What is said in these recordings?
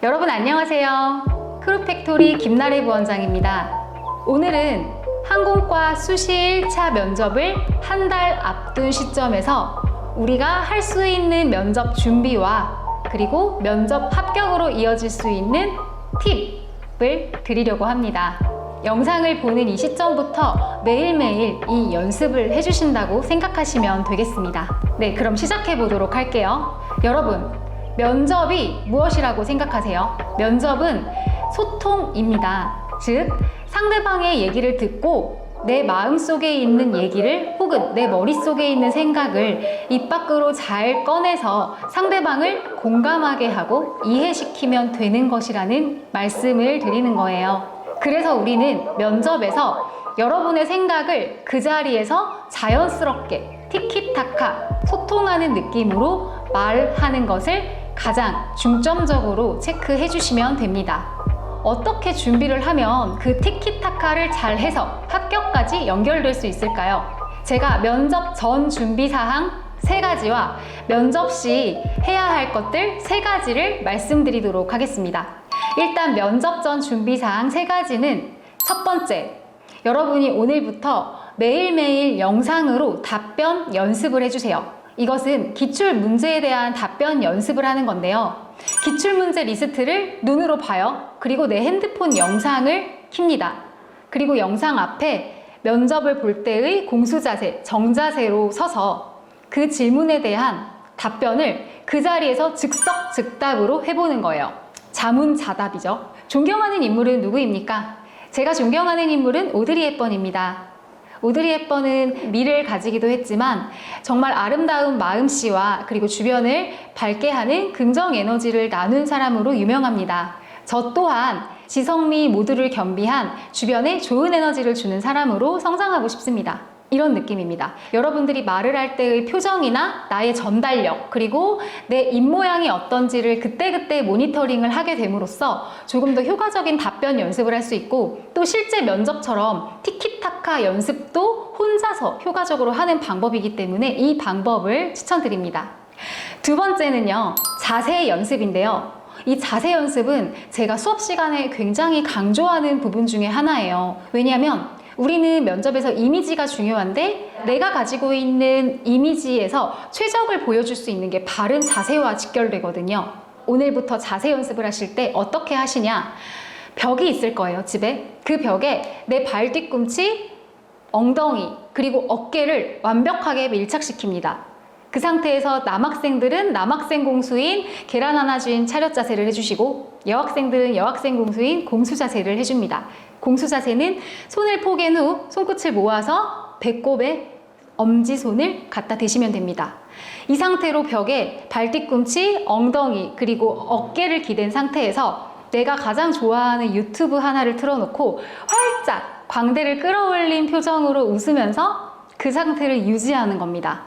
여러분 안녕하세요. 크루팩토리 김나래 부원장입니다. 오늘은 항공과 수시 1차 면접을 한 달 앞둔 시점에서 우리가 할 수 있는 면접 준비와 그리고 면접 합격으로 이어질 수 있는 팁을 드리려고 합니다. 영상을 보는 이 시점부터 매일매일 이 연습을 해주신다고 생각하시면 되겠습니다. 네, 그럼 시작해 보도록 할게요. 여러분, 면접이 무엇이라고 생각하세요? 면접은 소통입니다. 즉, 상대방의 얘기를 듣고 내 마음속에 있는 얘기를 혹은 내 머릿속에 있는 생각을 입 밖으로 잘 꺼내서 상대방을 공감하게 하고 이해시키면 되는 것이라는 말씀을 드리는 거예요. 그래서 우리는 면접에서 여러분의 생각을 그 자리에서 자연스럽게 티키타카 소통하는 느낌으로 말하는 것을 가장 중점적으로 체크해 주시면 됩니다. 어떻게 준비를 하면 그 티키타카를 잘 해서 합격까지 연결될 수 있을까요? 제가 면접 전 준비사항 3가지와 면접 시 해야 할 것들 3가지를 말씀드리도록 하겠습니다. 일단 면접 전 준비사항 3가지는 첫 번째, 여러분이 오늘부터 매일매일 영상으로 답변 연습을 해주세요. 이것은 기출문제에 대한 답변 연습을 하는 건데요. 기출문제 리스트를 눈으로 봐요. 그리고 내 핸드폰 영상을 킵니다. 그리고 영상 앞에 면접을 볼 때의 공수자세, 정자세로 서서 그 질문에 대한 답변을 그 자리에서 즉석즉답으로 해보는 거예요. 자문자답이죠. 존경하는 인물은 누구입니까? 제가 존경하는 인물은 오드리 헵번입니다. 오드리 헵번은 미를 가지기도 했지만 정말 아름다운 마음씨와 그리고 주변을 밝게 하는 긍정 에너지를 나눈 사람으로 유명합니다. 저 또한 지성미 모두를 겸비한 주변에 좋은 에너지를 주는 사람으로 성장하고 싶습니다. 이런 느낌입니다. 여러분들이 말을 할 때의 표정이나 나의 전달력 그리고 내 입모양이 어떤지를 그때그때 모니터링을 하게 됨으로써 조금 더 효과적인 답변 연습을 할 수 있고 또 실제 면접처럼 티키타카 연습도 혼자서 효과적으로 하는 방법이기 때문에 이 방법을 추천드립니다. 두 번째는요, 자세 연습인데요. 이 자세 연습은 제가 수업 시간에 굉장히 강조하는 부분 중에 하나예요. 왜냐하면 우리는 면접에서 이미지가 중요한데 내가 가지고 있는 이미지에서 최적을 보여줄 수 있는 게 바른 자세와 직결되거든요. 오늘부터 자세 연습을 하실 때 어떻게 하시냐? 벽이 있을 거예요, 집에. 그 벽에 내 발 뒤꿈치, 엉덩이, 그리고 어깨를 완벽하게 밀착시킵니다. 그 상태에서 남학생들은 남학생 공수인 계란 하나 쥔 차렷 자세를 해주시고 여학생들은 여학생 공수인 공수 자세를 해줍니다. 공수 자세는 손을 포갠 후 손끝을 모아서 배꼽에 엄지손을 갖다 대시면 됩니다. 이 상태로 벽에 발뒤꿈치, 엉덩이, 그리고 어깨를 기댄 상태에서 내가 가장 좋아하는 유튜브 하나를 틀어놓고 활짝 광대를 끌어올린 표정으로 웃으면서 그 상태를 유지하는 겁니다.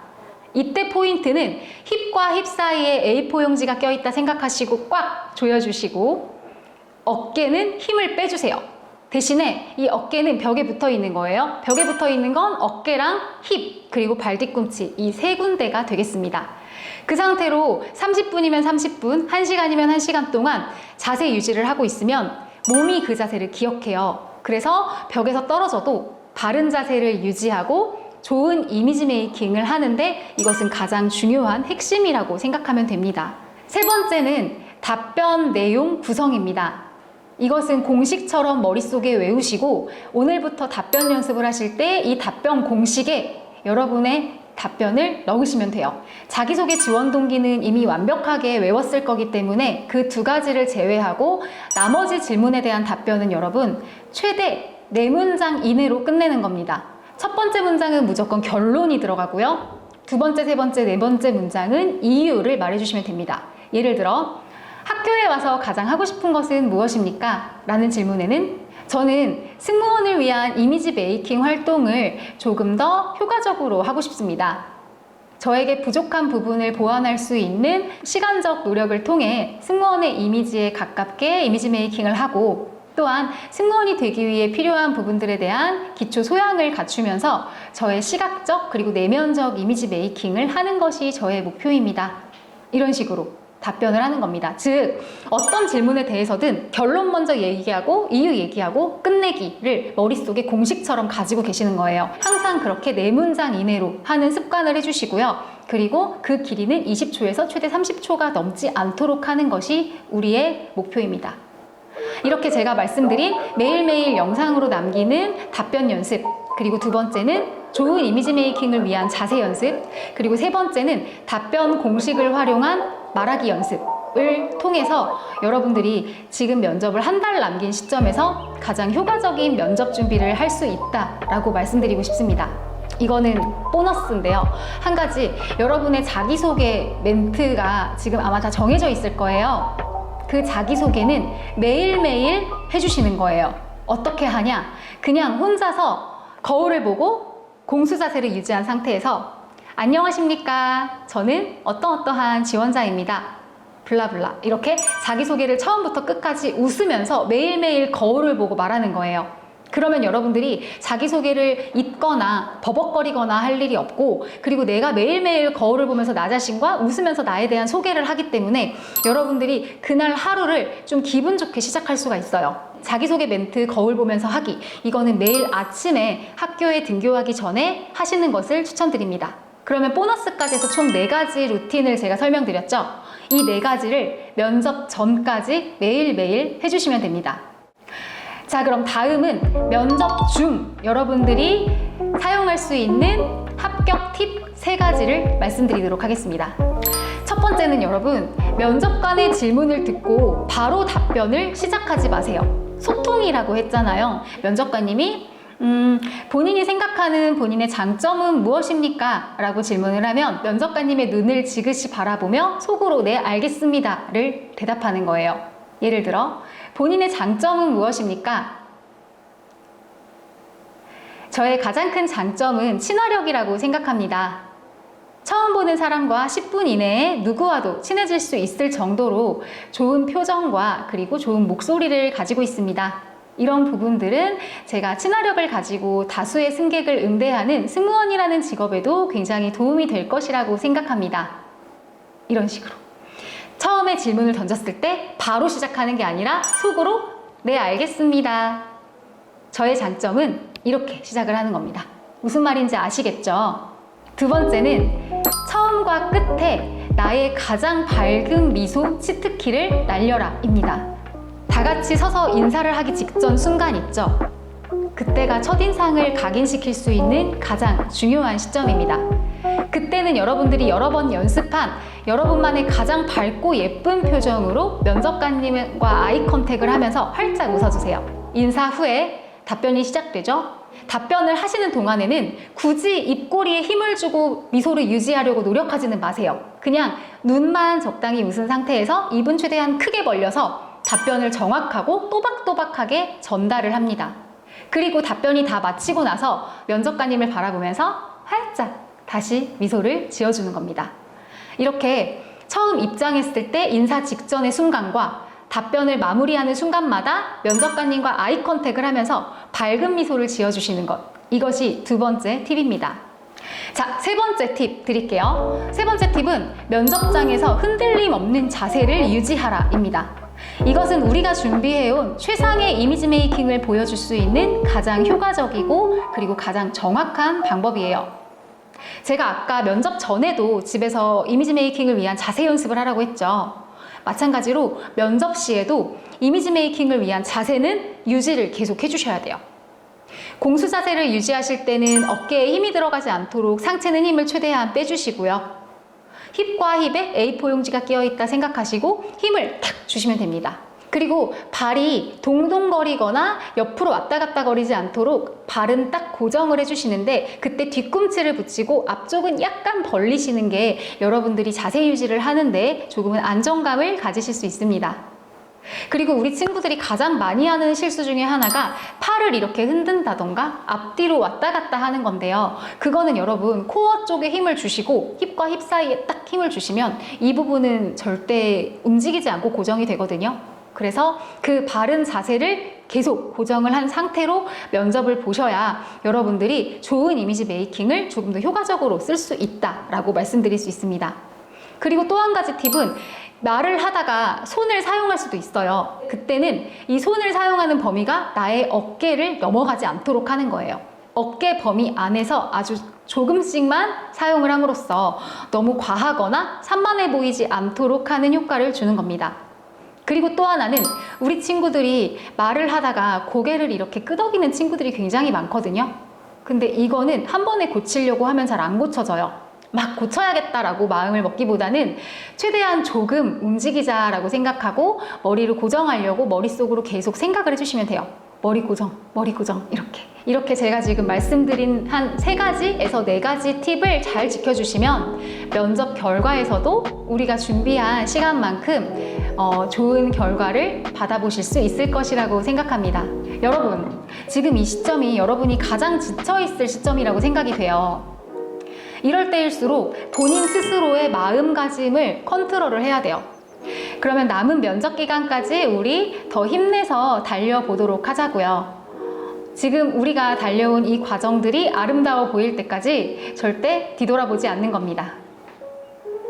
이때 포인트는 힙과 힙 사이에 A4 용지가 껴있다 생각하시고 꽉 조여주시고 어깨는 힘을 빼주세요. 대신에 이 어깨는 벽에 붙어 있는 거예요. 벽에 붙어 있는 건 어깨랑 힙 그리고 발 뒤꿈치 이 3군데가 되겠습니다. 그 상태로 30분이면 30분, 1시간이면 1시간 동안 자세 유지를 하고 있으면 몸이 그 자세를 기억해요. 그래서 벽에서 떨어져도 바른 자세를 유지하고 좋은 이미지 메이킹을 하는데 이것은 가장 중요한 핵심이라고 생각하면 됩니다. 세 번째는 답변 내용 구성입니다. 이것은 공식처럼 머릿속에 외우시고 오늘부터 답변 연습을 하실 때 이 답변 공식에 여러분의 답변을 넣으시면 돼요. 자기소개 지원 동기는 이미 완벽하게 외웠을 거기 때문에 그 2가지를 제외하고 나머지 질문에 대한 답변은 여러분 최대 4문장 이내로 끝내는 겁니다. 첫 번째 문장은 무조건 결론이 들어가고요. 두 번째, 세 번째, 네 번째 문장은 이유를 말해주시면 됩니다. 예를 들어 학교에 와서 가장 하고 싶은 것은 무엇입니까? 라는 질문에는 저는 승무원을 위한 이미지 메이킹 활동을 조금 더 효과적으로 하고 싶습니다. 저에게 부족한 부분을 보완할 수 있는 시간적 노력을 통해 승무원의 이미지에 가깝게 이미지 메이킹을 하고 또한 승무원이 되기 위해 필요한 부분들에 대한 기초 소양을 갖추면서 저의 시각적 그리고 내면적 이미지 메이킹을 하는 것이 저의 목표입니다. 이런 식으로 답변을 하는 겁니다. 즉, 어떤 질문에 대해서든 결론 먼저 얘기하고 이유 얘기하고 끝내기를 머릿속에 공식처럼 가지고 계시는 거예요. 항상 그렇게 4문장 이내로 하는 습관을 해주시고요. 그리고 그 길이는 20초에서 최대 30초가 넘지 않도록 하는 것이 우리의 목표입니다. 이렇게 제가 말씀드린 매일매일 영상으로 남기는 답변 연습, 그리고 두 번째는 좋은 이미지 메이킹을 위한 자세 연습, 그리고 세 번째는 답변 공식을 활용한 말하기 연습을 통해서 여러분들이 지금 면접을 한 달 남긴 시점에서 가장 효과적인 면접 준비를 할 수 있다라고 말씀드리고 싶습니다. 이거는 보너스인데요. 한 가지, 여러분의 자기소개 멘트가 지금 아마 다 정해져 있을 거예요. 그 자기소개는 매일매일 해주시는 거예요. 어떻게 하냐? 그냥 혼자서 거울을 보고 공수 자세를 유지한 상태에서 안녕하십니까? 저는 어떠어떠한 지원자입니다. 블라블라. 이렇게 자기소개를 처음부터 끝까지 웃으면서 매일매일 거울을 보고 말하는 거예요. 그러면 여러분들이 자기소개를 잊거나 버벅거리거나 할 일이 없고, 그리고 내가 매일매일 거울을 보면서 나 자신과 웃으면서 나에 대한 소개를 하기 때문에 여러분들이 그날 하루를 좀 기분 좋게 시작할 수가 있어요. 자기소개 멘트 거울 보면서 하기, 이거는 매일 아침에 학교에 등교하기 전에 하시는 것을 추천드립니다. 그러면 보너스까지 해서 총 4가지 루틴을 제가 설명드렸죠. 이 4가지를 면접 전까지 매일매일 해주시면 됩니다. 자, 그럼 다음은 면접 중 여러분들이 사용할 수 있는 합격 팁 3가지를 말씀드리도록 하겠습니다. 첫 번째는 여러분, 면접관의 질문을 듣고 바로 답변을 시작하지 마세요. 소통이라고 했잖아요. 면접관님이 본인이 생각하는 본인의 장점은 무엇입니까? 라고 질문을 하면 면접관님의 눈을 지그시 바라보며 속으로 네, 알겠습니다 를 대답하는 거예요. 예를 들어, 본인의 장점은 무엇입니까? 저의 가장 큰 장점은 친화력이라고 생각합니다. 처음 보는 사람과 10분 이내에 누구와도 친해질 수 있을 정도로 좋은 표정과 그리고 좋은 목소리를 가지고 있습니다. 이런 부분들은 제가 친화력을 가지고 다수의 승객을 응대하는 승무원이라는 직업에도 굉장히 도움이 될 것이라고 생각합니다. 이런 식으로. 처음에 질문을 던졌을 때 바로 시작하는 게 아니라 속으로 네, 알겠습니다. 저의 장점은 이렇게 시작을 하는 겁니다. 무슨 말인지 아시겠죠? 두 번째는 처음과 끝에 나의 가장 밝은 미소 치트키를 날려라 입니다. 다 같이 서서 인사를 하기 직전 순간 있죠? 그때가 첫인상을 각인시킬 수 있는 가장 중요한 시점입니다. 그때는 여러분들이 여러 번 연습한 여러분만의 가장 밝고 예쁜 표정으로 면접관님과 아이 컨택을 하면서 활짝 웃어주세요. 인사 후에 답변이 시작되죠? 답변을 하시는 동안에는 굳이 입꼬리에 힘을 주고 미소를 유지하려고 노력하지는 마세요. 그냥 눈만 적당히 웃은 상태에서 입은 최대한 크게 벌려서 답변을 정확하고 또박또박하게 전달을 합니다. 그리고 답변이 다 마치고 나서 면접관님을 바라보면서 활짝 다시 미소를 지어주는 겁니다. 이렇게 처음 입장했을 때 인사 직전의 순간과 답변을 마무리하는 순간마다 면접관님과 아이 컨택을 하면서 밝은 미소를 지어주시는 것, 이것이 두 번째 팁입니다. 자, 세 번째 팁 드릴게요. 세 번째 팁은 면접장에서 흔들림 없는 자세를 유지하라 입니다. 이것은 우리가 준비해온 최상의 이미지 메이킹을 보여줄 수 있는 가장 효과적이고 그리고 가장 정확한 방법이에요. 제가 아까 면접 전에도 집에서 이미지 메이킹을 위한 자세 연습을 하라고 했죠. 마찬가지로 면접 시에도 이미지 메이킹을 위한 자세는 유지를 계속 해주셔야 돼요. 공수 자세를 유지하실 때는 어깨에 힘이 들어가지 않도록 상체는 힘을 최대한 빼주시고요. 힙과 힙에 A4 용지가 끼어있다 생각하시고 힘을 탁 주시면 됩니다. 그리고 발이 동동거리거나 옆으로 왔다 갔다 거리지 않도록 발은 딱 고정을 해주시는데, 그때 뒤꿈치를 붙이고 앞쪽은 약간 벌리시는 게 여러분들이 자세 유지를 하는데 조금은 안정감을 가지실 수 있습니다. 그리고 우리 친구들이 가장 많이 하는 실수 중에 하나가 팔을 이렇게 흔든다던가 앞뒤로 왔다 갔다 하는 건데요. 그거는 여러분 코어 쪽에 힘을 주시고 힙과 힙 사이에 딱 힘을 주시면 이 부분은 절대 움직이지 않고 고정이 되거든요. 그래서 그 바른 자세를 계속 고정을 한 상태로 면접을 보셔야 여러분들이 좋은 이미지 메이킹을 조금 더 효과적으로 쓸 수 있다라고 말씀드릴 수 있습니다. 그리고 또 한 가지 팁은 말을 하다가 손을 사용할 수도 있어요. 그때는 이 손을 사용하는 범위가 나의 어깨를 넘어가지 않도록 하는 거예요. 어깨 범위 안에서 아주 조금씩만 사용을 함으로써 너무 과하거나 산만해 보이지 않도록 하는 효과를 주는 겁니다. 그리고 또 하나는 우리 친구들이 말을 하다가 고개를 이렇게 끄덕이는 친구들이 굉장히 많거든요. 근데 이거는 한 번에 고치려고 하면 잘 안 고쳐져요. 막 고쳐야겠다라고 마음을 먹기보다는 최대한 조금 움직이자라고 생각하고 머리를 고정하려고 머릿속으로 계속 생각을 해주시면 돼요. 머리 고정, 머리 고정 이렇게 제가 지금 말씀드린 한 3가지에서 4가지 팁을 잘 지켜주시면 면접 결과에서도 우리가 준비한 시간만큼 좋은 결과를 받아보실 수 있을 것이라고 생각합니다. 여러분, 지금 이 시점이 여러분이 가장 지쳐있을 시점이라고 생각이 돼요. 이럴 때일수록 본인 스스로의 마음가짐을 컨트롤을 해야 돼요. 그러면 남은 면접 기간까지 우리 더 힘내서 달려보도록 하자고요. 지금 우리가 달려온 이 과정들이 아름다워 보일 때까지 절대 뒤돌아보지 않는 겁니다.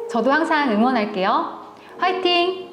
저도 항상 응원할게요. 화이팅!